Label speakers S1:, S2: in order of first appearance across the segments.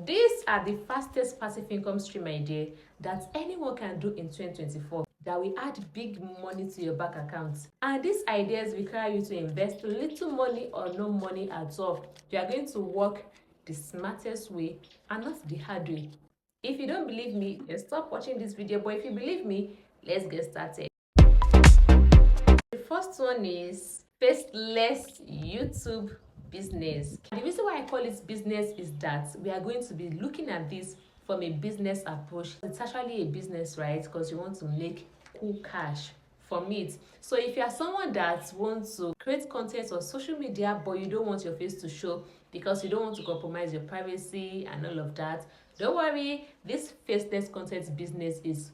S1: These are the fastest passive income stream idea that anyone can do in 2024 that will add big money to your bank account. And these ideas require you to invest little money or no money at all. You are going to work the smartest way and not the hard way. If you don't believe me, then stop watching this video. But if you believe me, let's get started. The first one is faceless YouTube business. The reason why I call it business is that we are going to be looking at this from a business approach. It's actually a business, right? Because you want to make cool cash from it. So if you are someone that wants to create content on social media but you don't want your face to show because you don't want to compromise your privacy and all of that, don't worry, this faceless content business is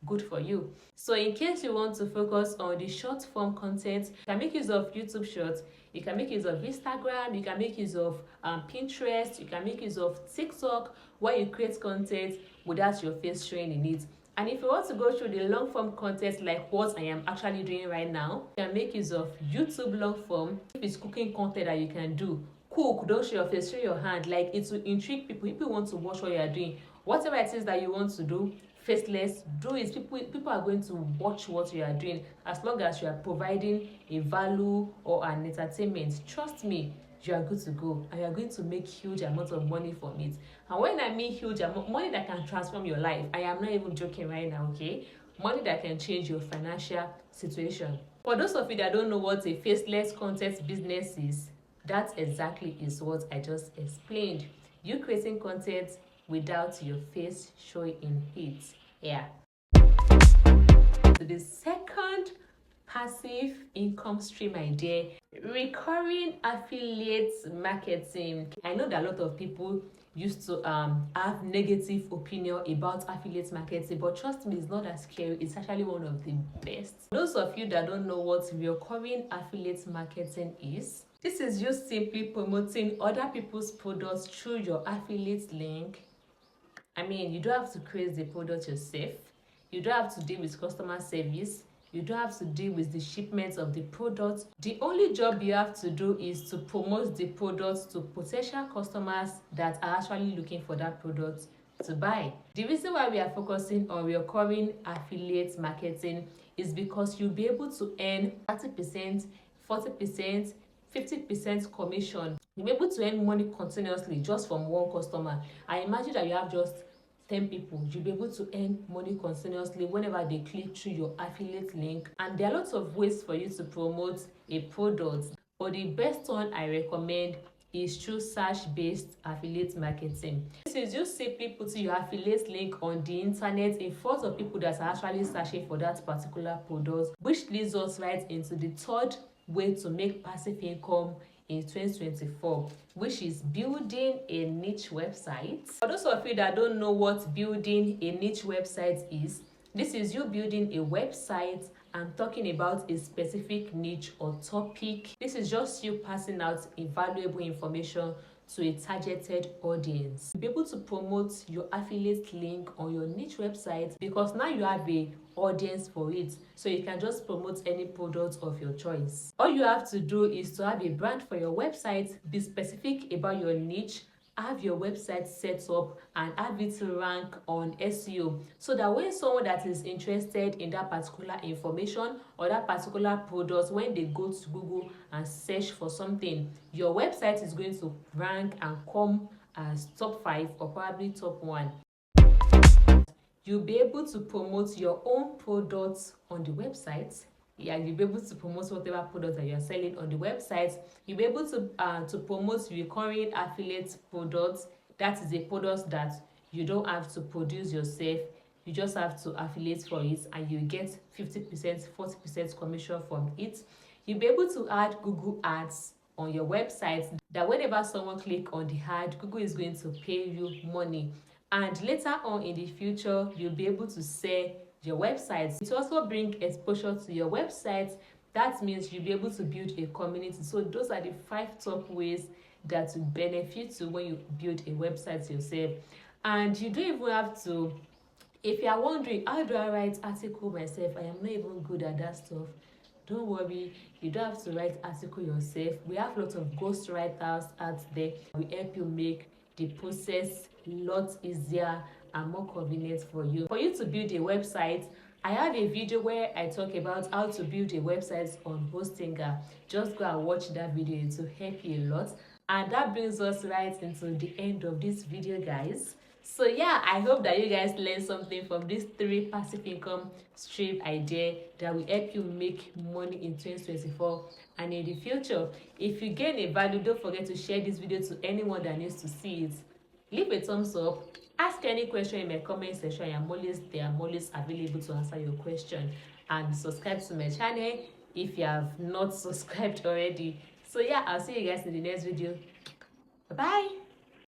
S1: good for you. So in case you want to focus on the short form content, you can make use of YouTube Shorts, you can make use of Instagram, you can make use of Pinterest, you can make use of TikTok, where you create content without your face showing in it. And if you want to go through the long form content like what I am actually doing right now, you can make use of YouTube long form. If it's cooking content that you can do, cook, don't show your face, show your hand. Like, it will intrigue people. People want to watch what you are doing. Whatever it is that you want to do, faceless, do it. People are going to watch what you are doing as long as you are providing a value or an entertainment. Trust me, you are good to go and you are going to make huge amounts of money from it. And when I mean huge amount, money that can transform your life, I am not even joking right now, okay? Money that can change your financial situation. For those of you that don't know what a faceless content business is, that exactly is what I just explained. You creating content without your face showing in it. Yeah. So the second passive income stream idea, recurring affiliate marketing. I know that a lot of people used to have negative opinion about affiliate marketing, but trust me, it's not that scary. It's actually one of the best. Those of you that don't know what recurring affiliate marketing is, this is you simply promoting other people's products through your affiliate link. I mean, you don't have to create the product yourself. You don't have to deal with customer service. You don't have to deal with the shipment of the product. The only job you have to do is to promote the product to potential customers that are actually looking for that product to buy. The reason why we are focusing on recurring affiliate marketing is because you'll be able to earn 30%, 40%, 50% commission. You'll be able to earn money continuously just from one customer. I imagine that you have just 10 people, you'll be able to earn money continuously whenever they click through your affiliate link. And there are lots of ways for you to promote a product, but the best one I recommend is through search-based affiliate marketing. This is you simply putting your affiliate link on the internet in front of people that are actually searching for that particular product, which leads us right into the third way to make passive income in 2024, which is building a niche website. For those of you that don't know what building a niche website is, this is you building a website and talking about a specific niche or topic. This is just you passing out invaluable information to a targeted audience. You'll be able to promote your affiliate link on your niche website because now you have a audience for it, so you can just promote any product of your choice. All you have to do is to have a brand for your website, be specific about your niche, have your website set up and have it rank on SEO, so that when someone that is interested in that particular information or that particular product, when they go to Google and search for something, your website is going to rank and come as top 5 or probably top 1. You'll be able to promote your own products on the website. Yeah, you'll be able to promote whatever product that you're selling on the website. You'll be able to promote recurring affiliate products. That is a product that you don't have to produce yourself. You just have to affiliate for it and you get 50%, 40% commission from it. You'll be able to add Google Ads on your website, that whenever someone clicks on the ad, Google is going to pay you money. And later on in the future, you'll be able to sell your website. It also brings exposure to your website. That means you'll be able to build a community. So those are the 5 top ways that will benefit you when you build a website yourself. And you don't even have to, if you are wondering, how do I write article myself? I am not even good at that stuff. Don't worry, you don't have to write article yourself. We have lots of ghost writers out there who help you make the process lot easier and more convenient for you. For you to build a website, I have a video where I talk about how to build a website on Hostinger. Just go and watch that video, it will help you a lot. And that brings us right into the end of this video, guys. So yeah, I hope that you guys learned something from these 3 passive income stream idea that will help you make money in 2024 and in the future. If you gain a value, don't forget to share this video to anyone that needs to see it. Leave a thumbs up, ask any question in my comment section. I'm always there, I'm always available to answer your question. And subscribe to my channel if you have not subscribed already. So yeah, I'll see you guys in the next video. Bye bye.